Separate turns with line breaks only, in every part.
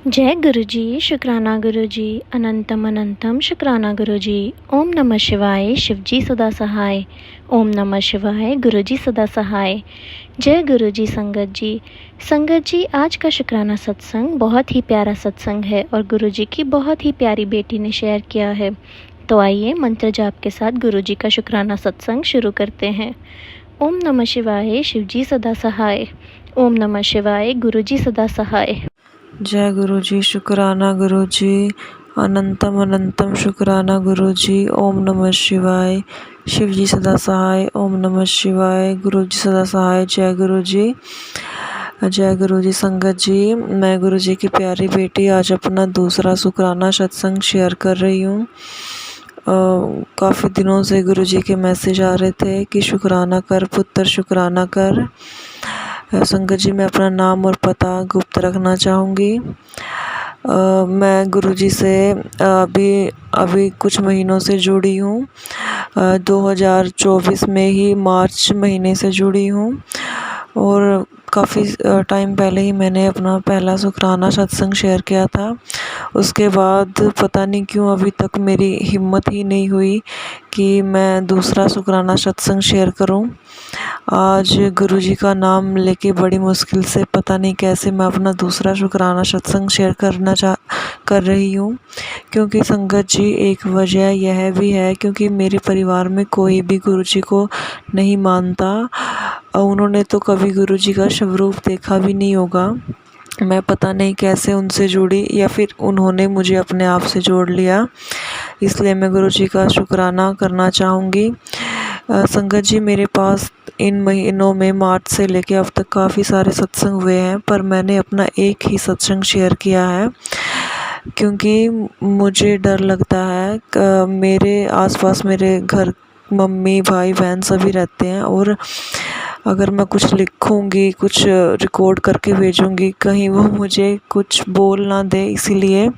जय गुरुजी, शुक्राना गुरुजी, अनंतम अनंतम शुक्राना गुरुजी। ओम नमः शिवाय, शिवजी सदा सहाय। ओम नमः शिवाय, गुरुजी सदा सहाय। जय गुरुजी संगत जी, आज का शुक्राना सत्संग बहुत ही प्यारा सत्संग है और गुरुजी की बहुत ही प्यारी बेटी ने शेयर किया है। तो आइए मंत्र जाप के साथ गुरुजी का शुक्राना सत्संग शुरू करते हैं। ओम नमः शिवाय, शिवजी सदा सहाय। ओम नमः शिवाय, गुरुजी सदा सहाय।
जय गुरुजी, शुक्राना गुरुजी, अनंतम अनंतम शुक्राना गुरुजी। ओम नमः शिवाय, शिवजी सदा सहाय। ओम नमः शिवाय, गुरुजी सदा सहाय। जय गुरुजी, जय गुरुजी संगत जी। मैं गुरुजी की प्यारी बेटी आज अपना दूसरा शुक्राना सत्संग शेयर कर रही हूँ। काफ़ी दिनों से गुरुजी के मैसेज आ रहे थे कि शुक्राना कर पुत्र, शुक्राना कर। संगत जी, मैं अपना नाम और पता गुप्त रखना चाहूँगी। मैं गुरुजी से अभी कुछ महीनों से जुड़ी हूँ। 2024 में ही मार्च महीने से जुड़ी हूँ और काफ़ी टाइम पहले ही मैंने अपना पहला शुक्राना सत्संग शेयर किया था। उसके बाद पता नहीं क्यों अभी तक मेरी हिम्मत ही नहीं हुई कि मैं दूसरा शुक्राना सत्संग शेयर करूं। आज गुरुजी का नाम लेके बड़ी मुश्किल से पता नहीं कैसे मैं अपना दूसरा शुक्राना सत्संग शेयर कर रही हूँ। क्योंकि संगत जी, एक वजह यह भी है क्योंकि मेरे परिवार में कोई भी गुरुजी को नहीं मानता। उन्होंने तो कभी गुरुजी का स्वरूप देखा भी नहीं होगा। मैं पता नहीं कैसे उनसे जुड़ी या फिर उन्होंने मुझे अपने आप से जोड़ लिया, इसलिए मैं गुरुजी का शुक्राना करना चाहूँगी। संगत जी, मेरे पास इन महीनों में मार्च से लेकर अब तक काफ़ी सारे सत्संग हुए हैं, पर मैंने अपना एक ही सत्संग शेयर किया है क्योंकि मुझे डर लगता है। मेरे आसपास मेरे घर मम्मी भाई बहन सभी रहते हैं और अगर मैं कुछ लिखूंगी, कुछ रिकॉर्ड करके भेजूंगी, कहीं वो मुझे कुछ बोल ना दे, इसीलिए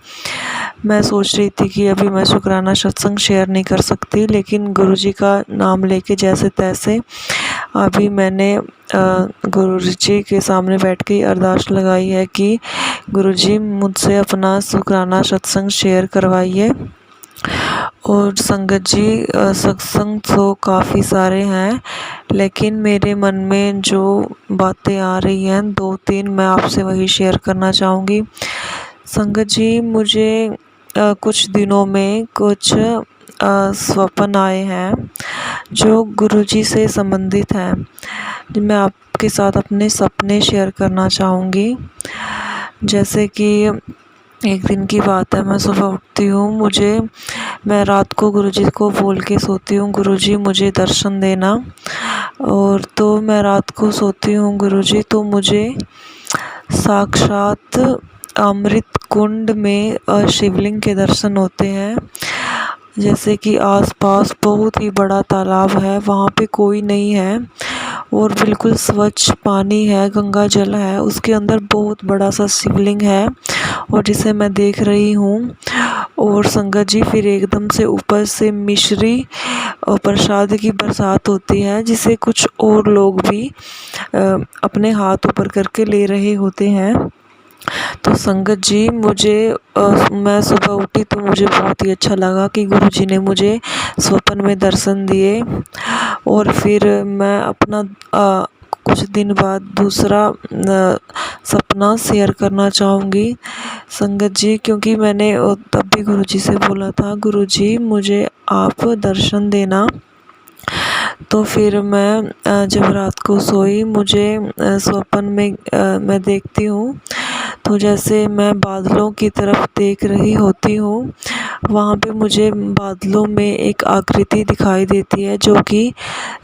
मैं सोच रही थी कि अभी मैं शुक्राना सत्संग शेयर नहीं कर सकती। लेकिन गुरुजी का नाम लेके जैसे तैसे अभी मैंने गुरुजी के सामने बैठ के अरदास लगाई है कि गुरुजी मुझसे अपना शुक्राना सत्संग शेयर करवाइए। और संगत जी, सत्संग तो काफ़ी सारे हैं, लेकिन मेरे मन में जो बातें आ रही हैं 2-3 मैं आपसे वही शेयर करना चाहूँगी। संगत जी, मुझे कुछ दिनों में कुछ स्वप्न आए हैं जो गुरुजी से संबंधित हैं। मैं आपके साथ अपने सपने शेयर करना चाहूँगी। जैसे कि एक दिन की बात है, मैं सुबह उठती हूँ, मैं रात को गुरुजी को बोल के सोती हूँ, गुरुजी मुझे दर्शन देना। और तो मैं रात को सोती हूँ गुरुजी, तो मुझे साक्षात अमृत कुंड में शिवलिंग के दर्शन होते हैं। जैसे कि आसपास बहुत ही बड़ा तालाब है, वहाँ पे कोई नहीं है और बिल्कुल स्वच्छ पानी है, गंगा जल है, उसके अंदर बहुत बड़ा सा शिवलिंग है और जिसे मैं देख रही हूँ। और संगत जी, फिर एकदम से ऊपर से मिश्री और प्रसाद की बरसात होती है, जिसे कुछ और लोग भी अपने हाथ ऊपर करके ले रहे होते हैं। तो संगत जी, मैं सुबह उठी तो मुझे बहुत ही अच्छा लगा कि गुरुजी ने मुझे स्वप्न में दर्शन दिए। और फिर मैं अपना कुछ दिन बाद दूसरा सपना शेयर करना चाहूँगी संगत जी, क्योंकि मैंने तब भी गुरुजी से बोला था, गुरुजी मुझे आप दर्शन देना। तो फिर मैं जब रात को सोई, मुझे स्वप्न में मैं देखती हूँ तो जैसे मैं बादलों की तरफ देख रही होती हूँ, वहाँ पे मुझे बादलों में एक आकृति दिखाई देती है जो कि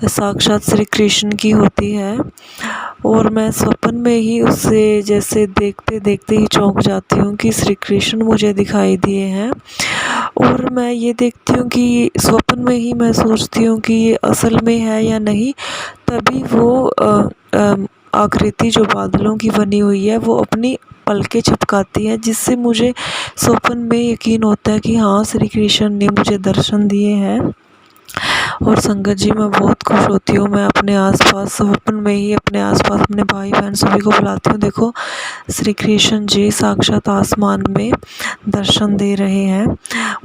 साक्षात श्री कृष्ण की होती है। और मैं स्वप्न में ही उससे जैसे देखते देखते ही चौंक जाती हूँ कि श्री कृष्ण मुझे दिखाई दिए हैं। और मैं ये देखती हूँ कि स्वप्न में ही मैं सोचती हूँ कि ये असल में है या नहीं, तभी वो आकृति जो बादलों की बनी हुई है वो अपनी पलकें झपकाती है, जिससे मुझे स्वप्न में यकीन होता है कि हाँ, श्री कृष्ण ने मुझे दर्शन दिए हैं। और संगत जी मैं बहुत खुश होती हूँ। मैं अपने आसपास स्वप्न में ही अपने आसपास अपने भाई बहन सभी को बुलाती हूँ। देखो श्री कृष्ण जी साक्षात आसमान में दर्शन दे रहे हैं।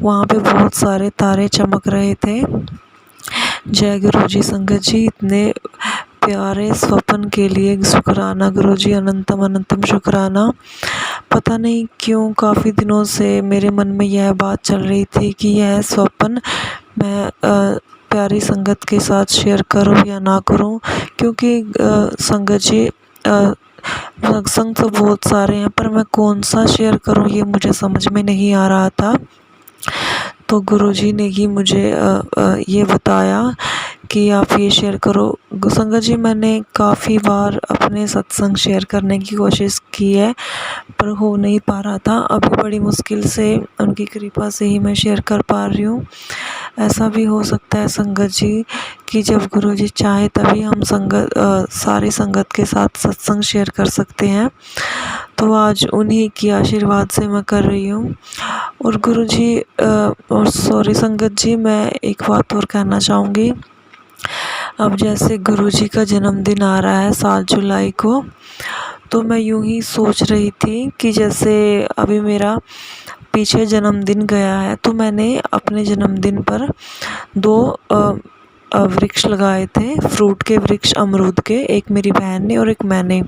वहाँ पे बहुत सारे तारे चमक रहे थे। जय गुरु जी। संगत जी इतने प्यारे स्वप्न के लिए शुक्राना गुरु जी, अनंतम अनंतम शुक्राना। पता नहीं क्यों काफ़ी दिनों से मेरे मन में यह बात चल रही थी कि यह स्वप्न मैं प्यारी संगत के साथ शेयर करूं या ना करूं, क्योंकि संगत जी सत्संग तो बहुत सारे हैं पर मैं कौन सा शेयर करूं ये मुझे समझ में नहीं आ रहा था। तो गुरुजी ने ही मुझे ये बताया कि आप ये शेयर करो। संगत जी मैंने काफ़ी बार अपने सत्संग शेयर करने की कोशिश की है पर हो नहीं पा रहा था। अभी बड़ी मुश्किल से उनकी कृपा से ही मैं शेयर कर पा रही हूँ। ऐसा भी हो सकता है संगत जी कि जब गुरुजी चाहे तभी हम सारी संगत के साथ सत्संग शेयर कर सकते हैं। तो आज उन्हीं की आशीर्वाद से मैं कर रही हूँ। और गुरुजी और सॉरी संगत जी, मैं एक बात और कहना चाहूँगी। अब जैसे गुरुजी का जन्मदिन आ रहा है 7 जुलाई को, तो मैं यूं ही सोच रही थी कि जैसे अभी मेरा पीछे जन्मदिन गया है तो मैंने अपने जन्मदिन पर 2 वृक्ष लगाए थे, फ्रूट के वृक्ष अमरूद के, एक मेरी बहन ने और एक मैंने।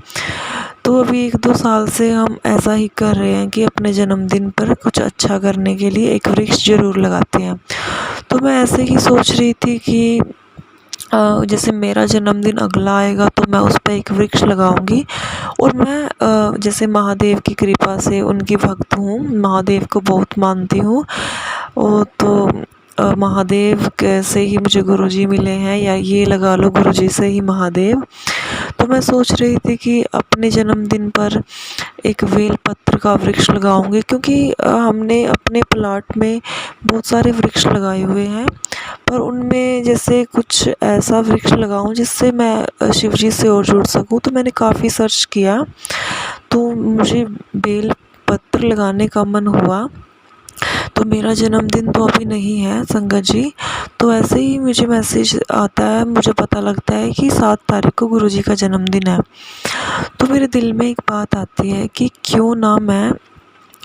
तो अभी 1-2 साल से हम ऐसा ही कर रहे हैं कि अपने जन्मदिन पर कुछ अच्छा करने के लिए एक वृक्ष ज़रूर लगाते हैं। तो मैं ऐसे ही सोच रही थी कि जैसे मेरा जन्मदिन अगला आएगा तो मैं उस पर एक वृक्ष लगाऊंगी। और मैं जैसे महादेव की कृपा से उनकी भक्त हूँ, महादेव को बहुत मानती हूँ। तो महादेव से ही मुझे गुरुजी मिले हैं, या ये लगा लो गुरुजी से ही महादेव। तो मैं सोच रही थी कि अपने जन्मदिन पर एक बेल पत्र का वृक्ष लगाऊंगी, क्योंकि हमने अपने प्लाट में बहुत सारे वृक्ष लगाए हुए हैं पर उनमें जैसे कुछ ऐसा वृक्ष लगाऊं जिससे मैं शिव जी से और जुड़ सकूं। तो मैंने काफ़ी सर्च किया तो मुझे बेल पत्र लगाने का मन हुआ। तो मेरा जन्मदिन तो अभी नहीं है संगत जी, तो ऐसे ही मुझे मैसेज आता है, मुझे पता लगता है कि 7 तारीख को गुरुजी का जन्मदिन है। तो मेरे दिल में एक बात आती है कि क्यों ना मैं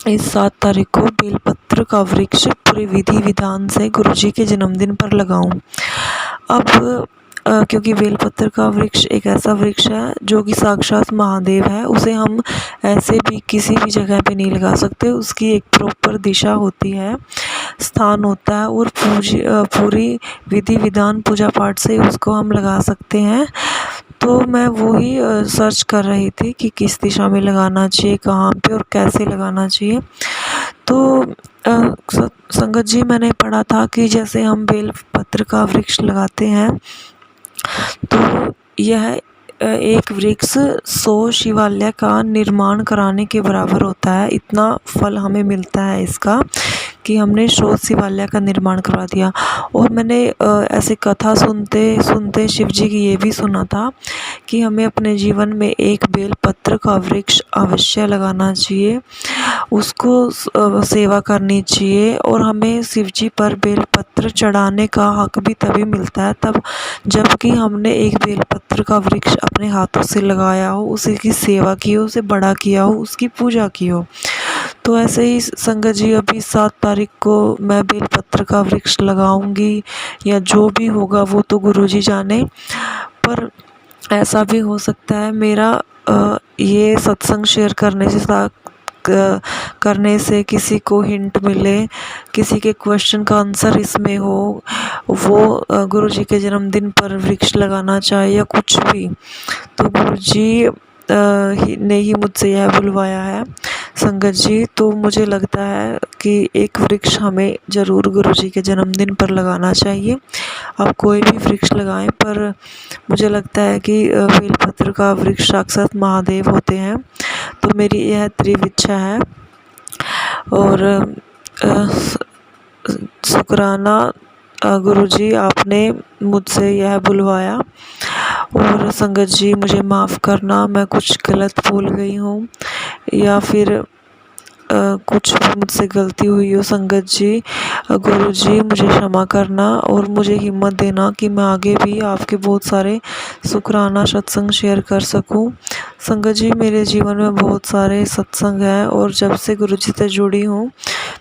इस 7 तारीख को बेलपत्र का वृक्ष पूरे विधि विधान से गुरुजी के जन्मदिन पर लगाऊं। अब क्योंकि बेलपत्र का वृक्ष एक ऐसा वृक्ष है जो कि साक्षात महादेव है, उसे हम ऐसे भी किसी भी जगह पे नहीं लगा सकते। उसकी एक प्रॉपर दिशा होती है, स्थान होता है और पूरी विधि विधान पूजा पाठ से उसको हम लगा सकते हैं। तो मैं वो ही सर्च कर रही थी कि किस दिशा में लगाना चाहिए, कहाँ पे और कैसे लगाना चाहिए। तो संगत जी मैंने पढ़ा था कि जैसे हम बेल पत्र का वृक्ष लगाते हैं तो यह एक वृक्ष 100 शिवालय का निर्माण कराने के बराबर होता है। इतना फल हमें मिलता है इसका कि हमने 100 शिवालय का निर्माण करवा दिया। और मैंने ऐसे कथा सुनते सुनते शिव जी की ये भी सुना था कि हमें अपने जीवन में एक बेल पत्र का वृक्ष अवश्य लगाना चाहिए, उसको सेवा करनी चाहिए। और हमें शिव जी पर बेल पत्र चढ़ाने का हक भी तभी मिलता है तब जबकि हमने एक बेल पत्र का वृक्ष अपने हाथों से लगाया हो, उसी की सेवा की हो, उसे बड़ा किया हो, उसकी पूजा की हो। तो ऐसे ही संगत जी अभी 7 तारीख को मैं बेलपत्र का वृक्ष लगाऊंगी या जो भी होगा वो तो गुरुजी जाने। पर ऐसा भी हो सकता है मेरा ये सत्संग शेयर करने से किसी को हिंट मिले, किसी के क्वेश्चन का आंसर इसमें हो, वो गुरुजी के जन्मदिन पर वृक्ष लगाना चाहे या कुछ भी। तो गुरुजी ने ही मुझसे यह बुलवाया है संगत जी। तो मुझे लगता है कि एक वृक्ष हमें ज़रूर गुरुजी के जन्मदिन पर लगाना चाहिए। आप कोई भी वृक्ष लगाएं, पर मुझे लगता है कि बेलपत्र का वृक्ष साक्षात महादेव होते हैं। तो मेरी यह तीव्र इच्छा है। और शुक्राना गुरुजी, आपने मुझसे यह बुलवाया। और संगत जी मुझे माफ़ करना, मैं कुछ गलत बोल गई हूँ या फिर कुछ भी मुझसे गलती हुई हो संगत जी, गुरु जी मुझे क्षमा करना और मुझे हिम्मत देना कि मैं आगे भी आपके बहुत सारे शुक्राना सत्संग शेयर कर सकूं। संगत जी मेरे जीवन में बहुत सारे सत्संग हैं और जब से गुरु जी से जुड़ी हूँ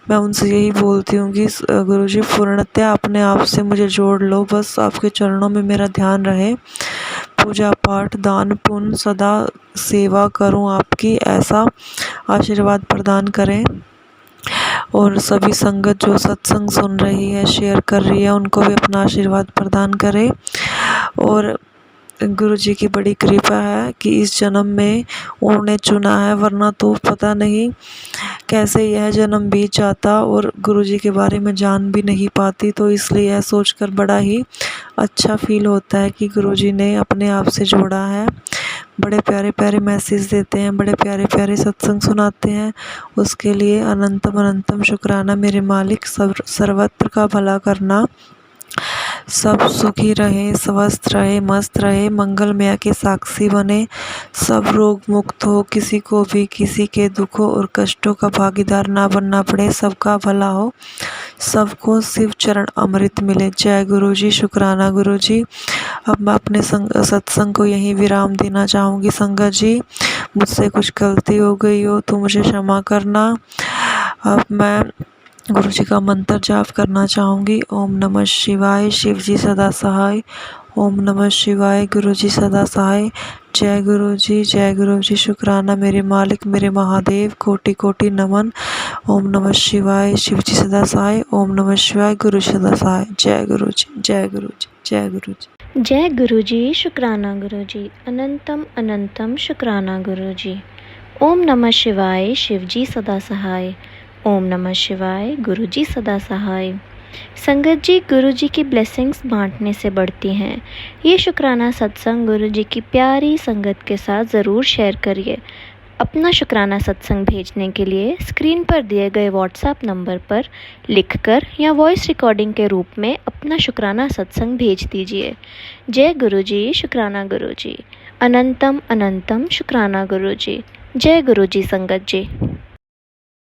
मैं उनसे यही बोलती हूँ कि गुरु जी पूर्णतः अपने आप से मुझे जोड़ लो, बस आपके चरणों में मेरा ध्यान रहे, पूजा पाठ दान पुण्य सदा सेवा करूं आपकी, ऐसा आशीर्वाद प्रदान करें। और सभी संगत जो सत्संग सुन रही है शेयर कर रही है उनको भी अपना आशीर्वाद प्रदान करें। और गुरु जी की बड़ी कृपा है कि इस जन्म में उन्होंने चुना है, वरना तो पता नहीं कैसे यह जन्म बीत जाता और गुरु जी के बारे में जान भी नहीं पाती। तो इसलिए यह सोचकर बड़ा ही अच्छा फील होता है कि गुरु जी ने अपने आप से जोड़ा है। बड़े प्यारे प्यारे मैसेज देते हैं, बड़े प्यारे प्यारे सत्संग सुनाते हैं, उसके लिए अनंतम अनंतम शुक्राना मेरे मालिक। सर्वत्र का भला करना, सब सुखी रहे, स्वस्थ रहे, मस्त रहे, मंगलमय के साक्षी बने, सब रोग मुक्त हो, किसी को भी किसी के दुखों और कष्टों का भागीदार ना बनना पड़े, सबका भला हो, सबको शिव चरण अमृत मिले। जय गुरु जी, शुक्राना गुरु जी। अब मैं अपने सत्संग को यहीं विराम देना चाहूँगी। संगत जी मुझसे कुछ गलती हो गई हो तो मुझे क्षमा करना। अब मैं गुरु जी का मंत्र जाप करना चाहूँगी। ओम नमः शिवाय, शिव जी सदा सहाय। ओम नमः शिवाय, गुरु जी सदा सहाय। जय गुरु जी, जय गुरु जी, शुक्राना मेरे मालिक मेरे महादेव, कोटि कोटि नमन। ओम नमः शिवाय, शिव जी सदा सहाय। ओम नमः शिवाय, गुरु जी सदा सहाय। जय गुरु जी, जय गुरु जी, जय गुरु जी।
जय गुरु जी, शुक्राना गुरु जी, अनंतम अनंतम शुक्राना गुरु जी। ओम नमः शिवाय, शिव जी सदा सहाय। ओम नमः शिवाय, गुरु जी सदा सहाय। संगत जी, गुरु जी की ब्लेसिंग्स बांटने से बढ़ती हैं। ये शुक्राना सत्संग गुरु जी की प्यारी संगत के साथ ज़रूर शेयर करिए। अपना शुक्राना सत्संग भेजने के लिए स्क्रीन पर दिए गए व्हाट्सएप नंबर पर लिखकर या वॉइस रिकॉर्डिंग के रूप में अपना शुक्राना सत्संग भेज दीजिए। जय गुरु जी, शुक्राना गुरु जी, अनंतम अनंतम शुक्राना गुरु जी। जय गुरु जी संगत जी।